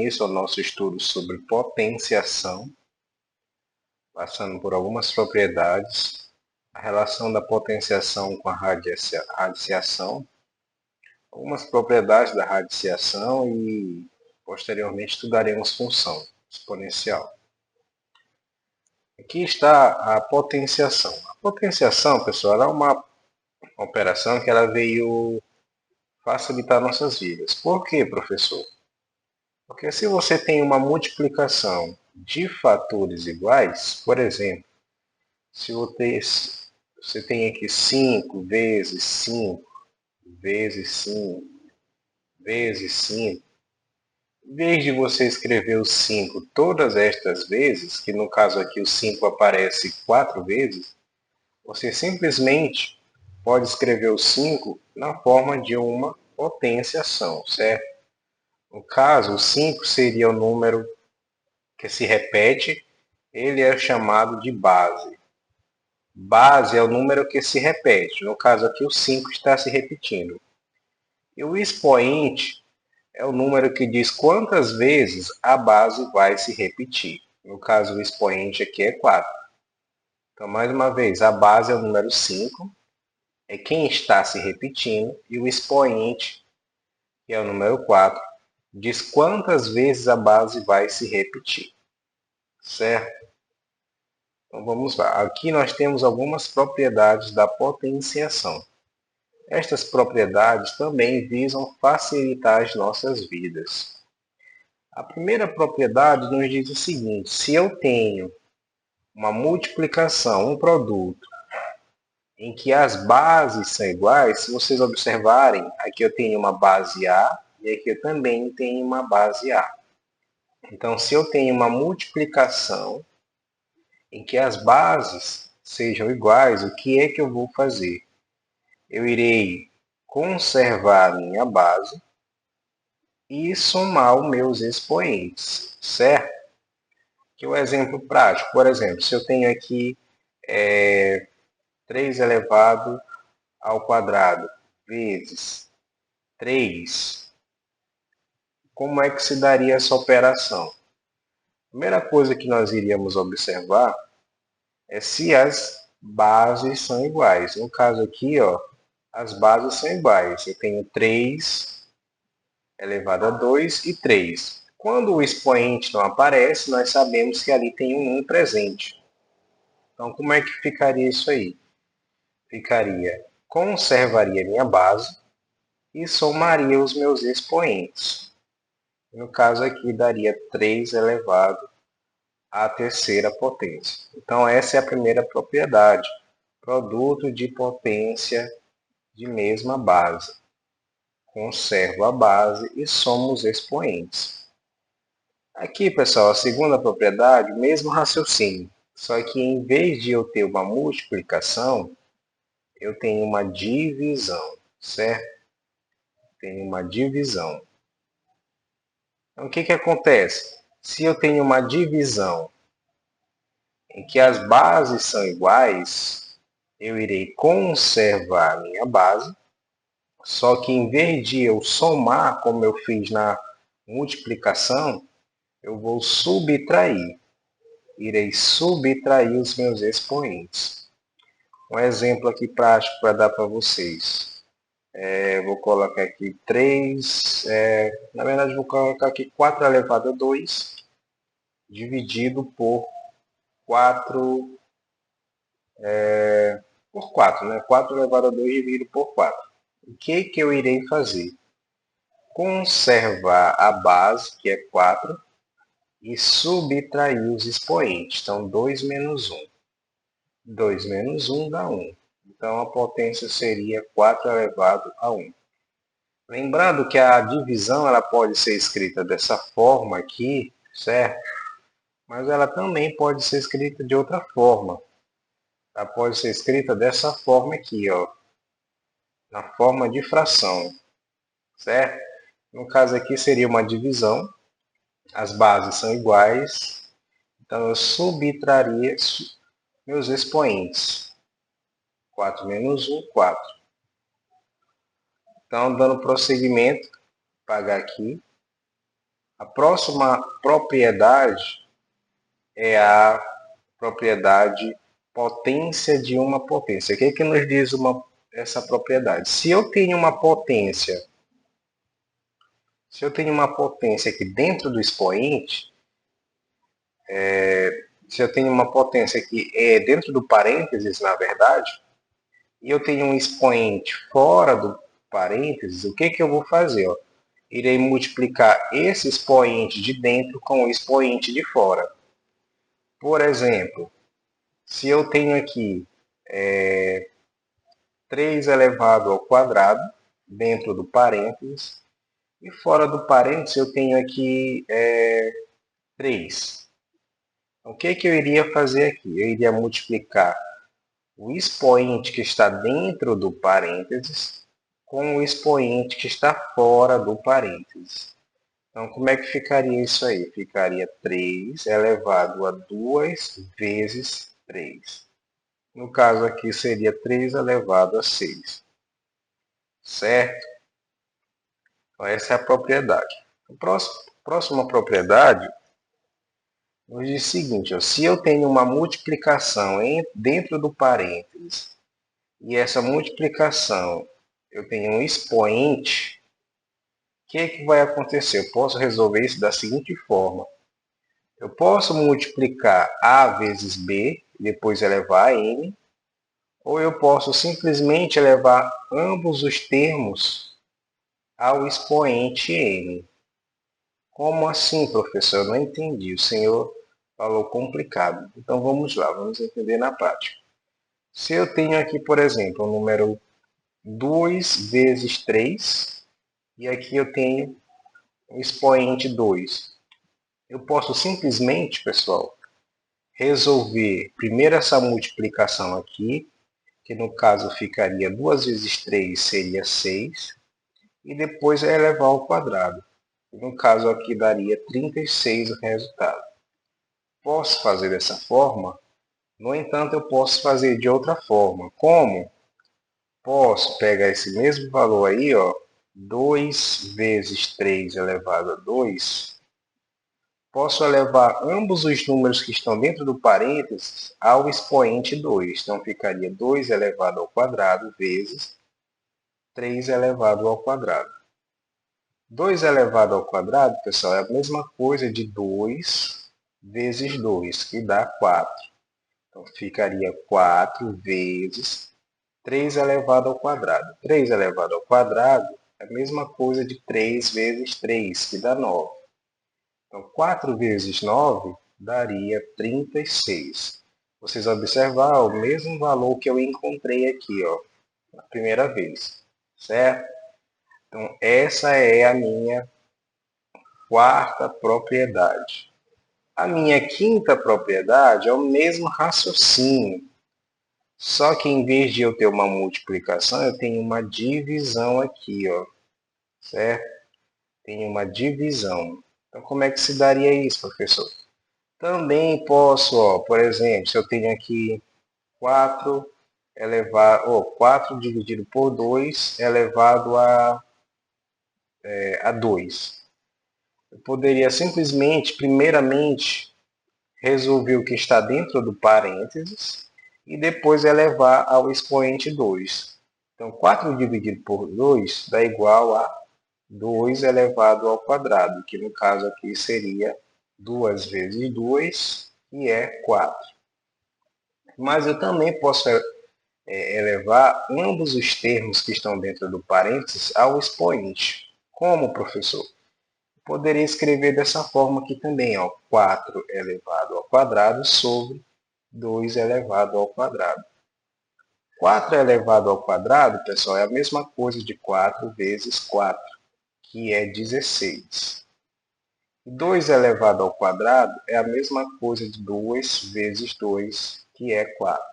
início ao nosso estudo sobre potenciação, passando por algumas propriedades, a relação da potenciação com a radiciação, algumas propriedades da radiciação e, posteriormente, estudaremos função exponencial. Aqui está a potenciação. A potenciação, pessoal, é uma operação que ela veio facilitar nossas vidas. Por quê, professor? Porque se você tem uma multiplicação de fatores iguais, por exemplo, se você tem aqui 5 vezes 5 vezes 5 vezes 5, em vez de você escrever o 5 todas estas vezes, que no caso aqui o 5 aparece 4 vezes, você simplesmente pode escrever o 5 na forma de uma potenciação, certo? No caso, o 5 seria o número que se repete, ele é chamado de base. Base é o número que se repete, no caso aqui o 5 está se repetindo. E o expoente é o número que diz quantas vezes a base vai se repetir. No caso, o expoente aqui é 4. Então, mais uma vez, a base é o número 5, é quem está se repetindo, e o expoente, que é o número 4, diz quantas vezes a base vai se repetir. Certo? Então vamos lá. Aqui nós temos algumas propriedades da potenciação. Estas propriedades também visam facilitar as nossas vidas. A primeira propriedade nos diz o seguinte: se eu tenho uma multiplicação, um produto, em que as bases são iguais, se vocês observarem, aqui eu tenho uma base A e aqui eu também tenho uma base A. Então, se eu tenho uma multiplicação em que as bases sejam iguais, o que é que eu vou fazer? Eu irei conservar a minha base e somar os meus expoentes, certo? Aqui um exemplo prático, por exemplo, se eu tenho aqui 3 elevado ao quadrado vezes 3, como é que se daria essa operação? A primeira coisa que nós iríamos observar é se as bases são iguais. No caso aqui, ó, as bases são iguais. Eu tenho 3 elevado a 2 e 3. Quando o expoente não aparece, nós sabemos que ali tem um 1 presente. Então, como é que ficaria isso aí? Ficaria, conservaria minha base e somaria os meus expoentes. No caso aqui, daria 3 elevado à terceira potência. Então, essa é a primeira propriedade. Produto de potência de mesma base. Conservo a base e somo os expoentes. Aqui, pessoal, a segunda propriedade, mesmo raciocínio. Só que em vez de eu ter uma multiplicação, eu tenho uma divisão, certo? Tenho uma divisão. Então, o que acontece? Se eu tenho uma divisão em que as bases são iguais, eu irei conservar a minha base, só que em vez de eu somar, como eu fiz na multiplicação, eu vou subtrair. Irei subtrair os meus expoentes. Um exemplo aqui prático para dar para vocês. Vou colocar aqui 3, na verdade vou colocar aqui 4 elevado a 2, dividido por 4, por 4, né? 4 elevado a 2 dividido por 4. O que eu irei fazer? Conservar a base, que é 4, e subtrair os expoentes. Então, 2 menos 1. 2 menos 1 dá 1. Então, a potência seria 4 elevado a 1. Lembrando que a divisão ela pode ser escrita dessa forma aqui, certo? Mas ela também pode ser escrita de outra forma. Ela pode ser escrita dessa forma aqui, ó, na forma de fração, certo? No caso aqui seria uma divisão, as bases são iguais, então eu subtraria meus expoentes. 4 menos 1, 4. Então, dando prosseguimento, pagar aqui, A próxima propriedade é a propriedade potência de uma potência. O que é que nos diz essa propriedade? Se eu tenho uma potência aqui dentro do expoente, se eu tenho uma potência que é dentro do parênteses, na verdade, e eu tenho um expoente fora do parênteses, o que que eu vou fazer? Ó? Irei multiplicar esse expoente de dentro com o expoente de fora. Por exemplo, se eu tenho aqui 3 elevado ao quadrado dentro do parênteses, e fora do parênteses eu tenho aqui 3. O que que eu iria fazer aqui? Eu iria multiplicar o expoente que está dentro do parênteses com o expoente que está fora do parênteses. Então, como é que ficaria isso aí? Ficaria 3 elevado a 2 vezes 3. No caso aqui, seria 3 elevado a 6. Certo? Então, essa é a propriedade. A próxima propriedade nos diz o seguinte, ó, se eu tenho uma multiplicação dentro do parênteses e essa multiplicação eu tenho um expoente, o que é que vai acontecer? Eu posso resolver isso da seguinte forma. Eu posso multiplicar a vezes b, depois elevar a n, ou eu posso simplesmente elevar ambos os termos ao expoente n. Como assim, professor? Eu não entendi. O senhor falou complicado. Então vamos lá, vamos entender na prática. Se eu tenho aqui, por exemplo, o número 2 vezes 3, e aqui eu tenho o expoente 2. Eu posso simplesmente, pessoal, resolver primeiro essa multiplicação aqui, que no caso ficaria 2 vezes 3 seria 6, e depois elevar ao quadrado. No caso aqui daria 36 o resultado. Posso fazer dessa forma? No entanto, eu posso fazer de outra forma. Como? Posso pegar esse mesmo valor aí, ó, 2 vezes 3 elevado a 2. Posso elevar ambos os números que estão dentro do parênteses ao expoente 2. Então, ficaria 2 elevado ao quadrado vezes 3 elevado ao quadrado. 2 elevado ao quadrado, pessoal, é a mesma coisa de 2 vezes 2, que dá 4. Então, ficaria 4 vezes 3 elevado ao quadrado. 3 elevado ao quadrado é a mesma coisa de 3 vezes 3, que dá 9. Então, 4 vezes 9 daria 36. Vocês observaram o mesmo valor que eu encontrei aqui, ó, na primeira vez, certo? Então, essa é a minha quarta propriedade. A minha quinta propriedade é o mesmo raciocínio, só que em vez de eu ter uma multiplicação, eu tenho uma divisão aqui, ó, certo? Tenho uma divisão. Então, como é que se daria isso, professor? Também posso, ó, por exemplo, se eu tenho aqui 4 dividido por 2 elevado a 2. Eu poderia simplesmente, primeiramente, resolver o que está dentro do parênteses e depois elevar ao expoente 2. Então, 4 dividido por 2 dá igual a 2 elevado ao quadrado, que no caso aqui seria 2 vezes 2, que é 4. Mas eu também posso elevar ambos os termos que estão dentro do parênteses ao expoente. Como, professor? Poderia escrever dessa forma aqui também, ó, 4 elevado ao quadrado sobre 2 elevado ao quadrado. 4 elevado ao quadrado, pessoal, é a mesma coisa de 4 vezes 4, que é 16. 2 elevado ao quadrado é a mesma coisa de 2 vezes 2, que é 4.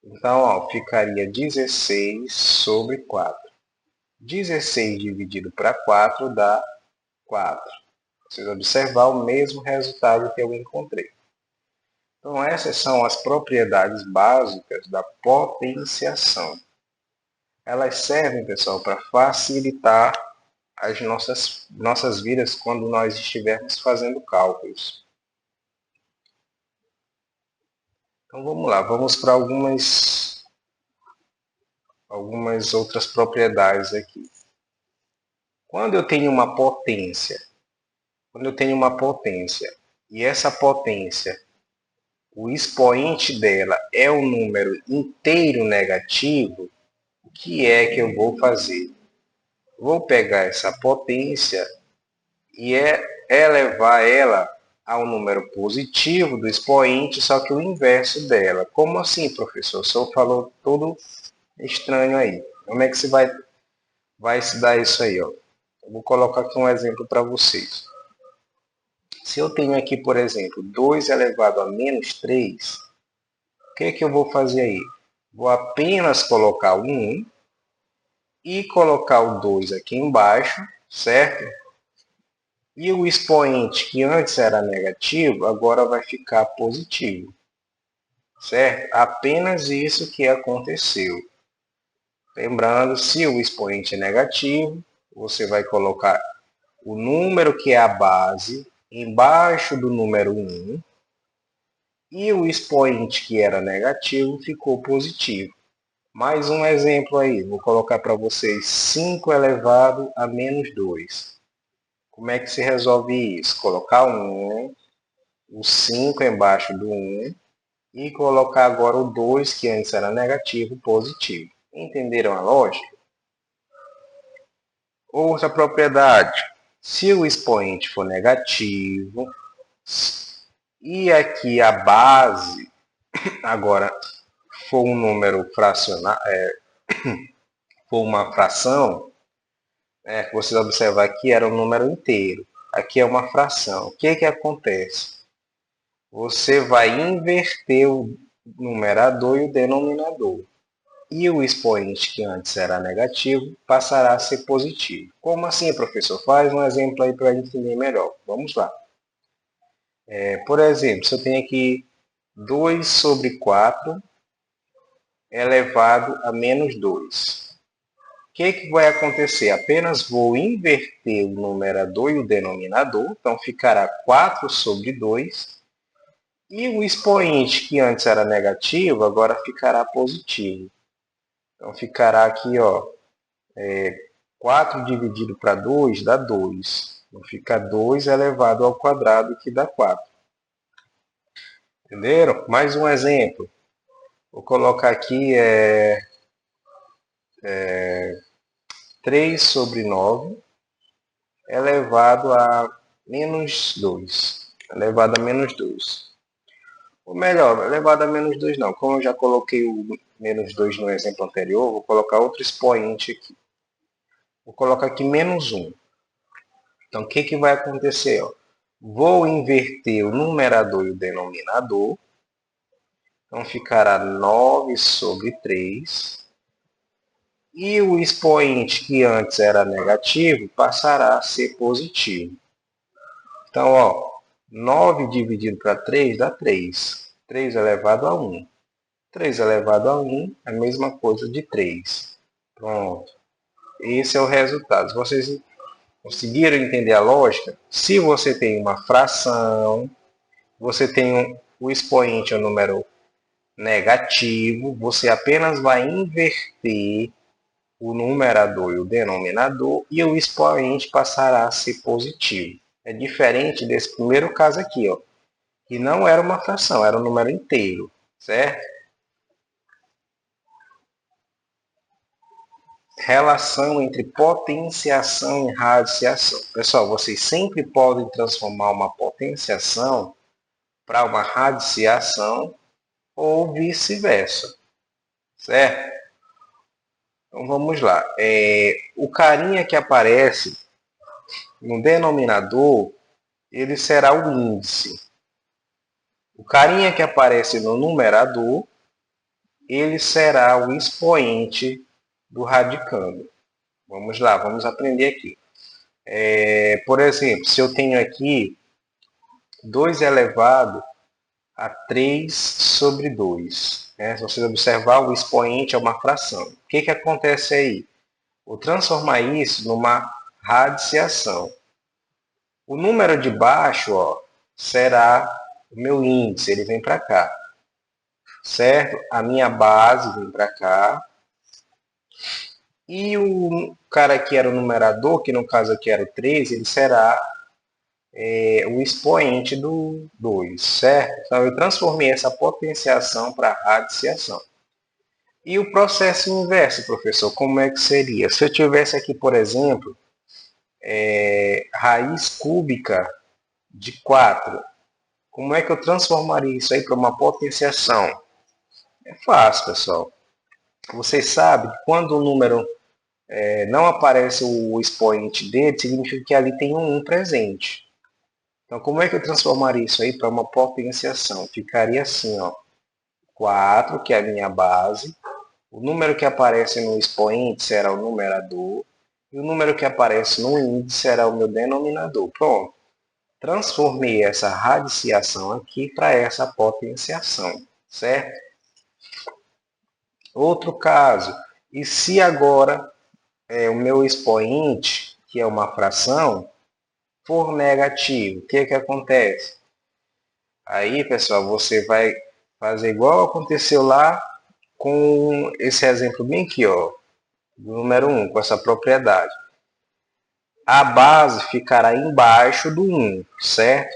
Então, ó, ficaria 16 sobre 4. 16 dividido para 4 dá 4. Vocês observar o mesmo resultado que eu encontrei. Então, essas são as propriedades básicas da potenciação. Elas servem, pessoal, para facilitar as nossas vidas quando nós estivermos fazendo cálculos. Então vamos lá, vamos para algumas outras propriedades aqui. Quando eu tenho uma potência, e essa potência, o expoente dela é um número inteiro negativo, o que é que eu vou fazer? Vou pegar essa potência e elevar ela ao número positivo do expoente, só que o inverso dela. Como assim, professor? O senhor falou tudo estranho aí. Como é que você vai se dar isso aí? Ó? Eu vou colocar aqui um exemplo para vocês. Se eu tenho aqui, por exemplo, 2 elevado a menos 3, o que eu vou fazer aí? Vou apenas colocar o 1 e colocar o 2 aqui embaixo, certo? E o expoente que antes era negativo, agora vai ficar positivo, certo? Apenas isso que aconteceu. Lembrando, se o expoente é negativo, você vai colocar o número que é a base embaixo do número 1 e o expoente que era negativo ficou positivo. Mais um exemplo aí, vou colocar para vocês 5 elevado a menos 2. Como é que se resolve isso? Colocar o 5 embaixo do 1 e colocar agora o 2, que antes era negativo, positivo. Entenderam a lógica? Outra propriedade. Se o expoente for negativo e aqui a base agora for um número fracional, for uma fração, vocês observar aqui era um número inteiro. Aqui é uma fração. O que acontece? Você vai inverter o numerador e o denominador. E o expoente que antes era negativo passará a ser positivo. Como assim, professor? Faz um exemplo aí para entender melhor. Vamos lá. Por exemplo, se eu tenho aqui 2 sobre 4 elevado a menos 2. O que vai acontecer? Apenas vou inverter o numerador e o denominador. Então ficará 4 sobre 2. E o expoente que antes era negativo, agora ficará positivo. Então ficará aqui, ó, 4 dividido para 2 dá 2. Então fica 2 elevado ao quadrado, que dá 4. Entenderam? Mais um exemplo. Vou colocar aqui 3 sobre 9 elevado a menos 2. Elevado a menos 2. Ou melhor, elevado a menos 2 não. Como eu já coloquei o menos 2 no exemplo anterior, vou colocar outro expoente aqui. Vou colocar aqui menos 1. Então, o que vai acontecer? Ó? Vou inverter o numerador e o denominador. Então, ficará 9 sobre 3. E o expoente que antes era negativo passará a ser positivo. Então, ó, 9 dividido para 3 dá 3. 3 elevado a 1. 3 elevado a 1 é a mesma coisa de 3. Pronto. Esse é o resultado. Se vocês conseguiram entender a lógica? Se você tem uma fração, você tem o expoente, o número negativo, você apenas vai inverter o numerador e o denominador e o expoente passará a ser positivo. É diferente desse primeiro caso aqui, ó, que não era uma fração, era um número inteiro, certo? Relação entre potenciação e radiciação. Pessoal, vocês sempre podem transformar uma potenciação para uma radiciação ou vice-versa, certo? Então vamos lá. O carinha que aparece no denominador, ele será o índice. O carinha que aparece no numerador, ele será o expoente do radicando. Vamos lá, vamos aprender aqui. Por exemplo, se eu tenho aqui 2 elevado a 3 sobre 2. Se vocês observar, o expoente é uma fração. O que acontece aí? Vou transformar isso numa radiciação. O número de baixo, ó, será o meu índice, ele vem para cá, certo? A minha base vem para cá. E o cara que era o numerador, que no caso aqui era o 13, ele será o expoente do 2, certo? Então eu transformei essa potenciação para radiciação. E o processo inverso, professor, como é que seria? Se eu tivesse aqui, por exemplo, raiz cúbica de 4, como é que eu transformaria isso aí para uma potenciação? É fácil, pessoal. Você sabe que quando o número não aparece o expoente dele, significa que ali tem um 1 presente. Então, como é que eu transformaria isso aí para uma potenciação? Ficaria assim, ó, 4, que é a minha base. O número que aparece no expoente será o numerador. E o número que aparece no índice será o meu denominador. Pronto. Transformei essa radiciação aqui para essa potenciação, certo? Outro caso. E se agora o meu expoente, que é uma fração, for negativo, o que acontece? Aí, pessoal, você vai fazer igual aconteceu lá com esse exemplo bem aqui, ó, do número 1, com essa propriedade. A base ficará embaixo do 1, certo?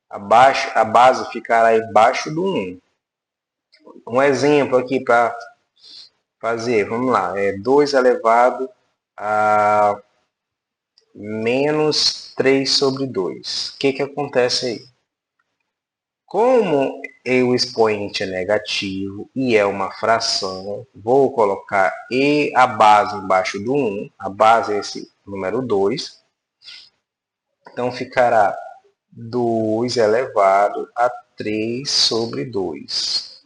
A base ficará embaixo do 1. Um exemplo aqui para fazer, vamos lá, é 2 elevado a menos 3 sobre 2. O que acontece aí? Como o expoente é negativo e é uma fração, vou colocar a base embaixo do 1, a base é esse número 2, então ficará 2 elevado a 3 sobre 2.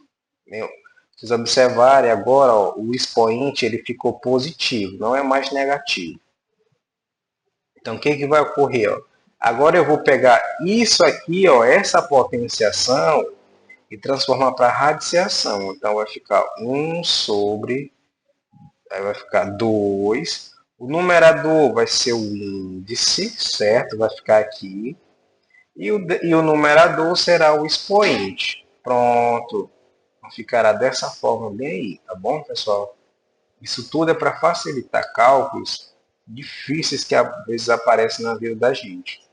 Vocês observarem agora, ó, o expoente ele ficou positivo, não é mais negativo. Então, o que vai ocorrer? Ó? Agora eu vou pegar isso aqui, ó, essa potenciação, e transformar para radiciação. Então, vai ficar 1 sobre, aí vai ficar 2. O numerador vai ser o índice, certo? Vai ficar aqui. E o numerador será o expoente. Pronto. Ficará dessa forma bem aí, tá bom, pessoal? Isso tudo é para facilitar cálculos difíceis que às vezes aparecem na vida da gente.